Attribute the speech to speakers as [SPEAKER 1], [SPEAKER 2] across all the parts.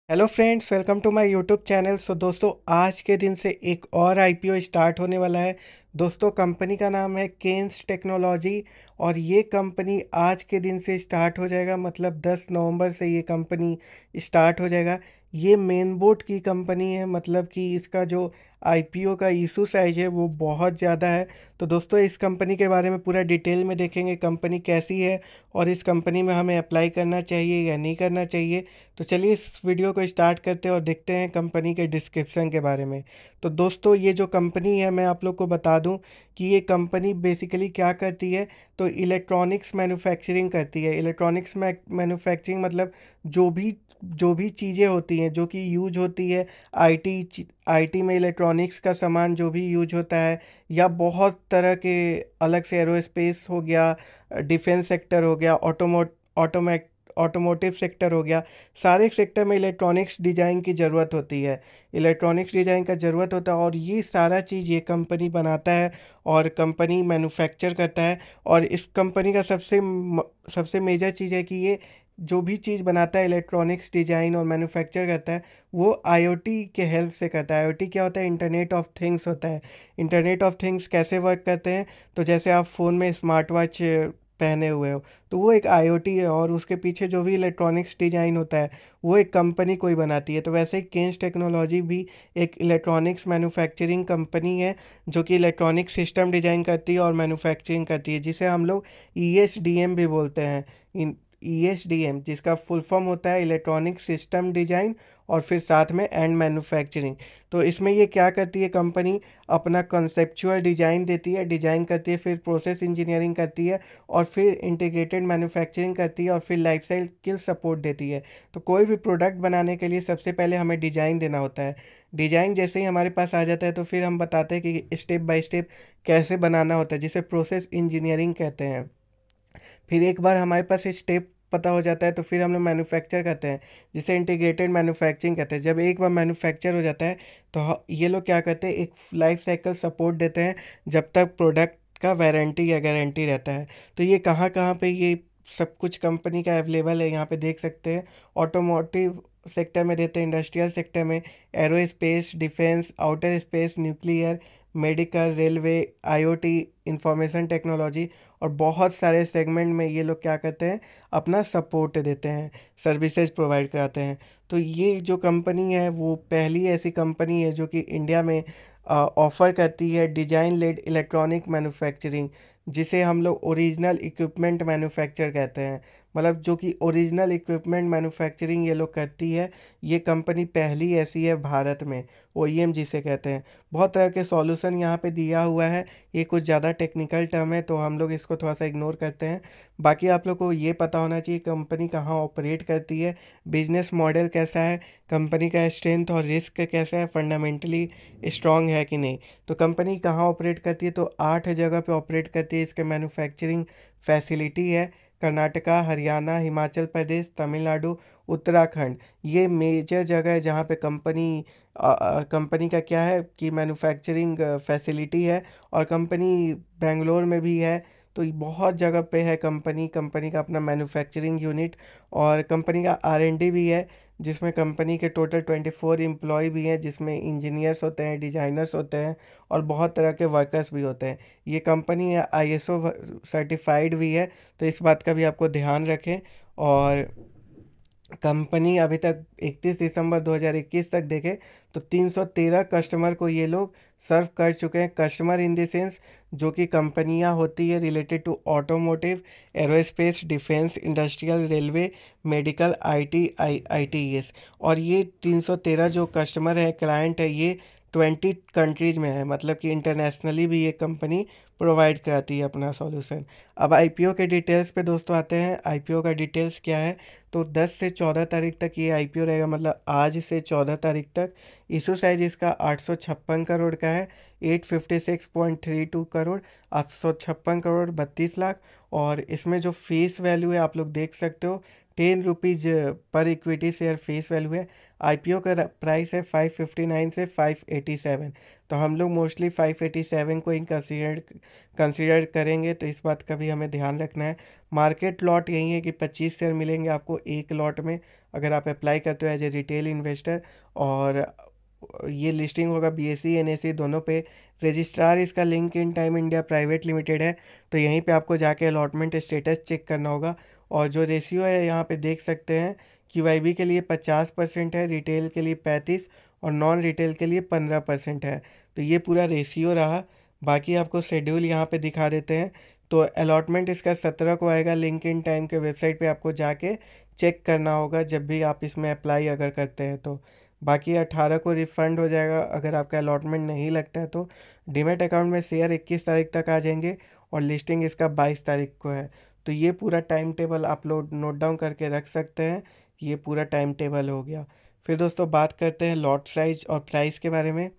[SPEAKER 1] Hello friends, welcome to my YouTube channel. दोस्तों, आज के दिन से एक और आईपीओ स्टार्ट होने वाला है। दोस्तों, कंपनी का नाम है केन्स टेक्नोलॉजी और ये कंपनी आज के दिन से स्टार्ट हो जाएगा। मतलब 10 नवंबर से ये कंपनी स्टार्ट हो जाएगा। ये मेन बोर्ड की कंपनी है, मतलब कि इसका जो आईपीओ का इशू साइज है वो बहुत ज़्यादा है। तो दोस्तों, इस कंपनी के बारे में पूरा डिटेल में देखेंगे, कंपनी कैसी है और इस कंपनी में हमें अप्लाई करना चाहिए या नहीं करना चाहिए। तो चलिए इस वीडियो को स्टार्ट करते हैं और देखते हैं कंपनी के डिस्क्रिप्शन के बारे में। तो दोस्तों, ये जो कंपनी है मैं आप लोग को बता दूं कि ये कंपनी बेसिकली क्या करती है। तो इलेक्ट्रॉनिक्स मैन्युफैक्चरिंग करती है। इलेक्ट्रॉनिक्स मैन्युफैक्चरिंग मतलब जो भी चीज़ें होती हैं जो कि यूज होती है आईटी में, इलेक्ट्रॉनिक्स का सामान जो भी यूज होता है, या बहुत तरह के अलग से एरोस्पेस हो गया, डिफेंस सेक्टर हो गया, ऑटोमोटिव सेक्टर हो गया। सारे सेक्टर में इलेक्ट्रॉनिक्स डिज़ाइन की ज़रूरत होती है। इलेक्ट्रॉनिक्स डिज़ाइन का ज़रूरत होता है और ये सारा चीज़ ये कंपनी बनाता है और कंपनी मैन्युफैक्चर करता है। और इस कंपनी का सबसे मेजर चीज़ है कि ये जो भी चीज़ बनाता है, इलेक्ट्रॉनिक्स डिज़ाइन और मैन्युफैक्चर करता है, वो आईओटी के हेल्प से करता है। आईओटी क्या होता है? इंटरनेट ऑफ थिंग्स होता है। इंटरनेट ऑफ थिंग्स कैसे वर्क करते हैं? तो जैसे आप फ़ोन में स्मार्ट वॉच पहने हुए हो, तो वो एक आईओटी है और उसके पीछे जो भी इलेक्ट्रॉनिक्स डिज़ाइन होता है वो एक कंपनी कोई बनाती है। तो वैसे ही केन्स टेक्नोलॉजी भी एक इलेक्ट्रॉनिक्स मैन्युफैक्चरिंग कंपनी है जो कि इलेक्ट्रॉनिक सिस्टम डिज़ाइन करती है और मैन्युफैक्चरिंग करती है, जिसे हम लोग ईएसडीएम भी बोलते हैं। इन ईएसडीएम जिसका फुल फॉर्म होता है इलेक्ट्रॉनिक सिस्टम डिज़ाइन और फिर साथ में एंड मैन्युफैक्चरिंग। तो इसमें ये क्या करती है कंपनी? अपना कॉन्सेप्चुअल डिज़ाइन देती है, डिज़ाइन करती है, फिर प्रोसेस इंजीनियरिंग करती है और फिर इंटीग्रेटेड मैन्युफैक्चरिंग करती है और फिर लाइफ साइकिल सपोर्ट देती है। तो कोई भी प्रोडक्ट बनाने के लिए सबसे पहले हमें डिज़ाइन देना होता है। डिज़ाइन जैसे ही हमारे पास आ जाता है तो फिर हम बताते हैं कि स्टेप बाय स्टेप कैसे बनाना होता है, जिसे प्रोसेस इंजीनियरिंग कहते हैं। फिर एक बार हमारे पास स्टेप पता हो जाता है तो फिर हम लोग मैन्युफैक्चर करते हैं, जिसे इंटीग्रेटेड मैन्युफैक्चरिंग कहते हैं। जब एक बार मैन्युफैक्चर हो जाता है तो ये लोग क्या करते हैं, एक लाइफ साइकिल सपोर्ट देते हैं जब तक प्रोडक्ट का वारंटी या गारंटी रहता है। तो ये कहाँ कहाँ पे ये सब कुछ कंपनी का अवेलेबल है, यहाँ पे देख सकते हैं। ऑटोमोटिव सेक्टर में देते हैं, इंडस्ट्रियल सेक्टर में, aerospace, defence, outer space, nuclear, medical, railway, IoT, information technology और बहुत सारे सेगमेंट में ये लोग क्या करते हैं, अपना सपोर्ट देते हैं, सर्विसेज प्रोवाइड कराते हैं। तो ये जो कंपनी है वो पहली ऐसी कंपनी है जो कि इंडिया में ऑफ़र करती है डिज़ाइन लेड इलेक्ट्रॉनिक मैन्युफैक्चरिंग, जिसे हम लोग ओरिजिनल इक्विपमेंट मैन्युफैक्चर कहते हैं। मतलब जो कि ओरिजिनल इक्विपमेंट मैन्युफैक्चरिंग ये लोग करती है। ये कंपनी पहली ऐसी है भारत में, ओईएम जिसे कहते हैं। बहुत तरह के सॉल्यूशन यहाँ पे दिया हुआ है। ये कुछ ज़्यादा टेक्निकल टर्म है तो हम लोग इसको थोड़ा सा इग्नोर करते हैं। बाकी आप लोग को ये पता होना चाहिए कंपनी कहाँ ऑपरेट करती है, बिजनेस मॉडल कैसा है, कंपनी का स्ट्रेंथ और रिस्क कैसा है, फंडामेंटली स्ट्रांग है कि नहीं। तो कंपनी कहाँ ऑपरेट करती है? तो 8 जगह पे ऑपरेट करती है। इसके मैन्युफैक्चरिंग फैसिलिटी है कर्नाटका, हरियाणा, हिमाचल प्रदेश, तमिलनाडु, उत्तराखंड। ये मेजर जगह है जहाँ पे कंपनी का क्या है कि मैन्युफैक्चरिंग फैसिलिटी है। और कंपनी बेंगलोर में भी है। तो ये बहुत जगह पे है कंपनी का अपना मैन्युफैक्चरिंग यूनिट। और कंपनी का आर&डी भी है, जिसमें कंपनी के टोटल 24 एम्प्लॉय भी हैं, जिसमें इंजीनियर्स होते हैं, डिज़ाइनर्स होते हैं और बहुत तरह के वर्कर्स भी होते हैं। ये कंपनी आईएसओ सर्टिफाइड भी है, तो इस बात का भी आपको ध्यान रखें। और कंपनी अभी तक 31 दिसंबर 2021 तक देखें तो 313 कस्टमर को ये लोग सर्व कर चुके हैं। कस्टमर इन द सेंस जो कि कंपनियां होती है related to automotive, aerospace, defence, industrial, railway, medical, ITS. और ये 313 जो कस्टमर है, क्लाइंट है, ये 20 कंट्रीज में है। मतलब कि इंटरनेशनली भी ये कंपनी प्रोवाइड कराती है अपना सॉल्यूशन। अब आईपीओ के डिटेल्स पे दोस्तों आते हैं। आईपीओ का डिटेल्स क्या है? तो 10 से 14 तारीख तक ये आईपीओ रहेगा, मतलब आज से 14 तारीख तक। इशू साइज इसका 856 करोड़ का है, 856.32 करोड़, 856 करोड़ 32 लाख। और इसमें जो फेस वैल्यू है आप लोग देख सकते हो, 10 रुपीज़ पर इक्विटी शेयर फेस वैल्यू है। आईपीओ का प्राइस है 559 से 587। तो हम लोग मोस्टली 587 को ही कंसिडर करेंगे, तो इस बात का भी हमें ध्यान रखना है। मार्केट लॉट यही है कि 25 शेयर मिलेंगे आपको एक लॉट में। अगर आप अप्लाई करते हो एज ए रिटेल इन्वेस्टर। और ये लिस्टिंग होगा BSE NSE दोनों पे। रजिस्ट्रार इसका link in time India private limited है। तो यहीं पे आपको जाके अलॉटमेंट स्टेटस चेक करना होगा। और जो रेशियो है यहाँ पे देख सकते हैं, QIB के लिए 50% है, रिटेल के लिए 35 और नॉन रिटेल के लिए 15% है। तो ये पूरा रेशियो रहा। बाकी आपको शेड्यूल यहाँ पे दिखा देते हैं। तो अलॉटमेंट इसका 17 को आएगा। लिंक इन टाइम के वेबसाइट पे आपको जाके चेक करना होगा जब भी आप इसमें अप्लाई अगर करते हैं तो। बाकी 18 को रिफ़ंड हो जाएगा अगर आपका अलॉटमेंट नहीं लगता है तो। डीमैट अकाउंट में शेयर 21 तारीख तक आ जाएंगे और लिस्टिंग इसका 22 तारीख को है। तो ये पूरा टाइम टेबल आप लोग नोट डाउन करके रख सकते हैं। ये पूरा टाइम टेबल हो गया। फिर दोस्तों बात करते हैं लॉट साइज और प्राइस के बारे में।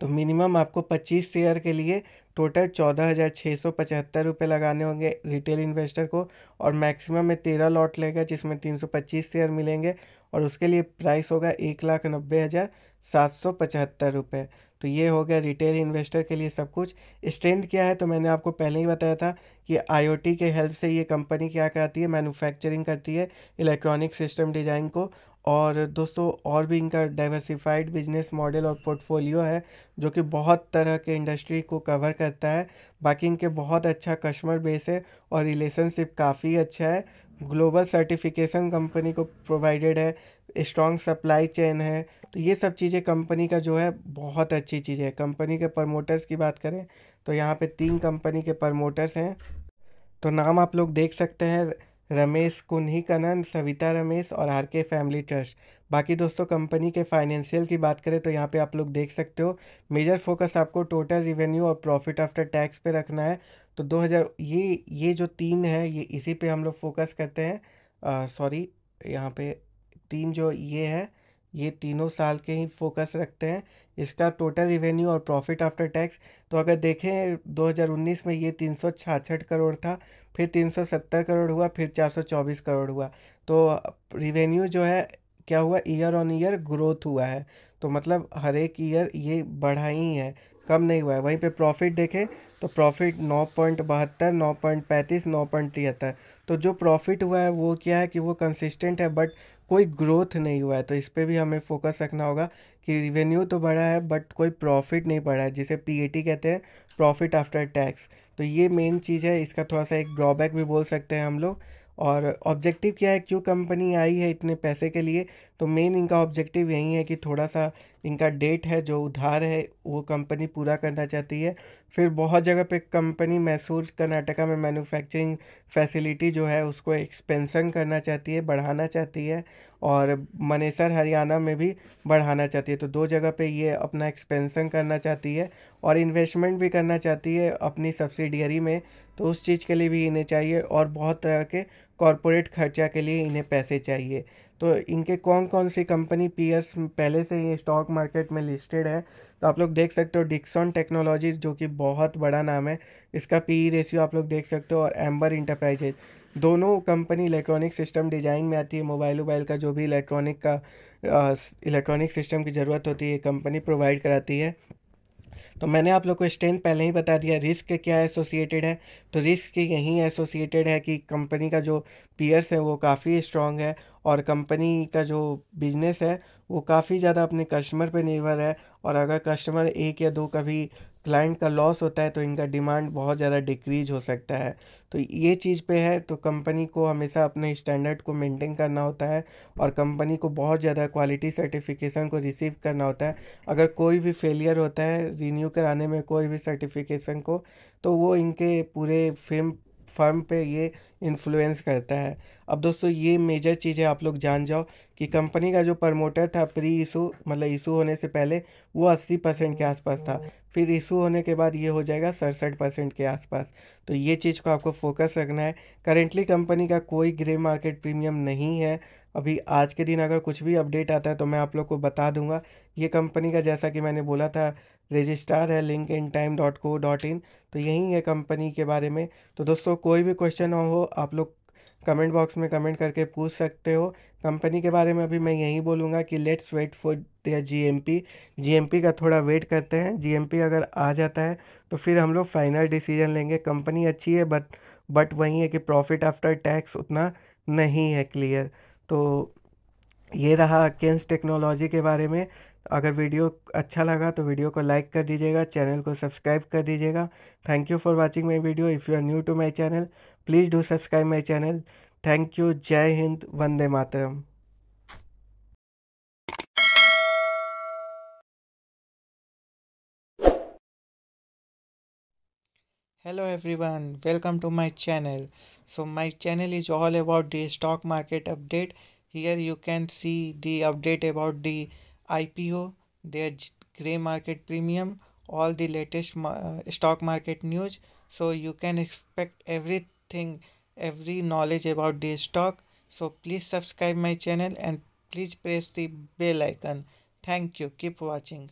[SPEAKER 1] तो मिनिमम आपको 25 शेयर के लिए टोटल 14,675 लगाने होंगे रिटेल इन्वेस्टर को। और मैक्सिमम में 13 लॉट लेगा जिसमें 325 शेयर मिलेंगे। और उसके लिए प्राइस होगा 1,90,775 रुपये। तो ये हो गया रिटेल इन्वेस्टर के लिए सब कुछ। स्ट्रेंथ क्या है तो मैंने आपको पहले ही बताया था कि IoT के हेल्प से ये कंपनी क्या कराती है, मैन्युफैक्चरिंग करती है इलेक्ट्रॉनिक सिस्टम डिज़ाइन को। और दोस्तों और भी इनका डाइवर्सिफाइड बिजनेस मॉडल और पोर्टफोलियो है जो कि बहुत तरह के इंडस्ट्री को कवर करता है। बाकी इनके बहुत अच्छा कस्टमर बेस है और रिलेशनशिप काफ़ी अच्छा है। ग्लोबल सर्टिफिकेशन कंपनी को प्रोवाइडेड है। स्ट्रॉन्ग सप्लाई चेन है। तो ये सब चीज़ें कंपनी का जो है बहुत अच्छी चीज़ है। कंपनी के प्रमोटर्स की बात करें तो यहाँ पे 3 कंपनी के प्रमोटर्स हैं। तो नाम आप लोग देख सकते हैं, रमेश कुन्हीकनन, सविता रमेश और RK फैमिली ट्रस्ट। बाकी दोस्तों कंपनी के फाइनेंशियल की बात करें तो यहाँ पे आप लोग देख सकते हो मेजर फोकस आपको टोटल रिवेन्यू और प्रॉफिट आफ्टर टैक्स पे रखना है। तो 2000 ये जो 3 है ये इसी पे हम लोग फोकस करते हैं। सॉरी, यहाँ पे 3 जो ये है ये तीनों साल के ही फोकस रखते हैं। इसका टोटल रिवेन्यू और प्रॉफिट आफ्टर टैक्स तो अगर देखें 2019 में ये 366 करोड़ था, फिर 370 करोड़ हुआ, फिर 424 करोड़ हुआ। तो रिवेन्यू जो है क्या हुआ, ईयर ऑन ईयर ग्रोथ हुआ है। तो मतलब हर एक ईयर ये बढ़ा ही है, कम नहीं हुआ है। वहीं पे प्रॉफिट देखें तो प्रॉफिट 9.72, 9.35, 9.73। तो जो प्रॉफिट हुआ है वो क्या है कि वो कंसिस्टेंट है बट कोई ग्रोथ नहीं हुआ है। तो इस पर भी हमें फोकस रखना होगा कि रिवेन्यू तो बढ़ा है बट कोई प्रॉफिट नहीं बढ़ा है, जिसे PAT कहते हैं, प्रॉफिट आफ्टर टैक्स। तो ये मेन चीज़ है। इसका थोड़ा सा एक ड्रॉबैक भी बोल सकते हैं हम लोग। और ऑब्जेक्टिव क्या है, क्यों कंपनी आई है इतने पैसे के लिए, तो मेन इनका ऑब्जेक्टिव यही है कि थोड़ा सा इनका डेट है जो उधार है वो कंपनी पूरा करना चाहती है। फिर बहुत जगह पे कंपनी मैसूर कर्नाटका में मैन्युफैक्चरिंग फैसिलिटी जो है उसको एक्सपेंशन करना चाहती है, बढ़ाना चाहती है। और मनेसर हरियाणा में भी बढ़ाना चाहती है। तो 2 जगह पे ये अपना एक्सपेंशन करना चाहती है और इन्वेस्टमेंट भी करना चाहती है अपनी सब्सिडियरी में। तो उस चीज़ के लिए भी इन्हें चाहिए और बहुत तरह के कॉरपोरेट खर्चा के लिए इन्हें पैसे चाहिए। तो इनके कौन कौन सी कंपनी पीयर्स पहले से ही स्टॉक मार्केट में लिस्टेड है तो आप लोग देख सकते हो। डिक्सन टेक्नोलॉजीज जो कि बहुत बड़ा नाम है, इसका PE रेशियो आप लोग देख सकते हो। और एम्बर इंटरप्राइजेज, दोनों कंपनी इलेक्ट्रॉनिक सिस्टम डिज़ाइन में आती है। मोबाइल का जो भी इलेक्ट्रॉनिक सिस्टम की ज़रूरत होती है ये कंपनी प्रोवाइड कराती है। तो मैंने आप लोग को स्ट्रेंथ पहले ही बता दिया। रिस्क क्या एसोसिएटेड है, तो रिस्क यही एसोसिएटेड है कि कंपनी का जो पीयर्स है वो काफ़ी स्ट्रांग है और कंपनी का जो बिजनेस है वो काफ़ी ज़्यादा अपने कस्टमर पे निर्भर है। और अगर कस्टमर 1 या 2 कभी क्लाइंट का लॉस होता है तो इनका डिमांड बहुत ज़्यादा डिक्रीज हो सकता है। तो ये चीज़ पे है। तो कंपनी को हमेशा अपने स्टैंडर्ड को मेंटेन करना होता है और कंपनी को बहुत ज़्यादा क्वालिटी सर्टिफिकेशन को रिसीव करना होता है। अगर कोई भी फेलियर होता है रिन्यू कराने में कोई भी सर्टिफिकेशन को, तो वो इनके पूरे फर्म पे ये इन्फ्लुएंस करता है। अब दोस्तों ये मेजर चीज़ें आप लोग जान जाओ कि कंपनी का जो प्रमोटर था प्री इशू मतलब इशू होने से पहले वो 80% के आसपास था। फिर इशू होने के बाद ये हो जाएगा 67% के आसपास। तो ये चीज़ को आपको फोकस रखना है। करेंटली कंपनी का कोई ग्रे मार्केट प्रीमियम नहीं है। अभी आज के दिन अगर कुछ भी अपडेट आता है तो मैं आप लोग को बता दूंगा। ये कंपनी का जैसा कि मैंने बोला था रजिस्ट्रार है linkintime.co.in। तो यही है कंपनी के बारे में। तो दोस्तों कोई भी क्वेश्चन हो आप लोग कमेंट बॉक्स में कमेंट करके पूछ सकते हो। कंपनी के बारे में अभी मैं यही बोलूँगा कि let's wait for their GMP का थोड़ा वेट करते हैं। GMP अगर आ जाता है तो फिर हम लोग फाइनल डिसीजन लेंगे। कंपनी अच्छी है बट वही है कि प्रॉफिट आफ्टर टैक्स उतना नहीं है क्लियर। तो ये रहा केन्स टेक्नोलॉजी के बारे में। अगर वीडियो अच्छा लगा तो वीडियो को लाइक कर दीजिएगा, चैनल को सब्सक्राइब कर दीजिएगा। Thank you for watching my video. If you are new to my channel, please do subscribe my channel. Thank you. जय Hind, Vande Mataram.
[SPEAKER 2] Hello everyone, welcome to my channel. So my channel is all about the stock market update. Here you can see the update about the IPO, their grey market premium, all the latest stock market news. So you can expect everything, every knowledge about the stock. So please subscribe my channel and please press the bell icon. Thank you. Keep watching.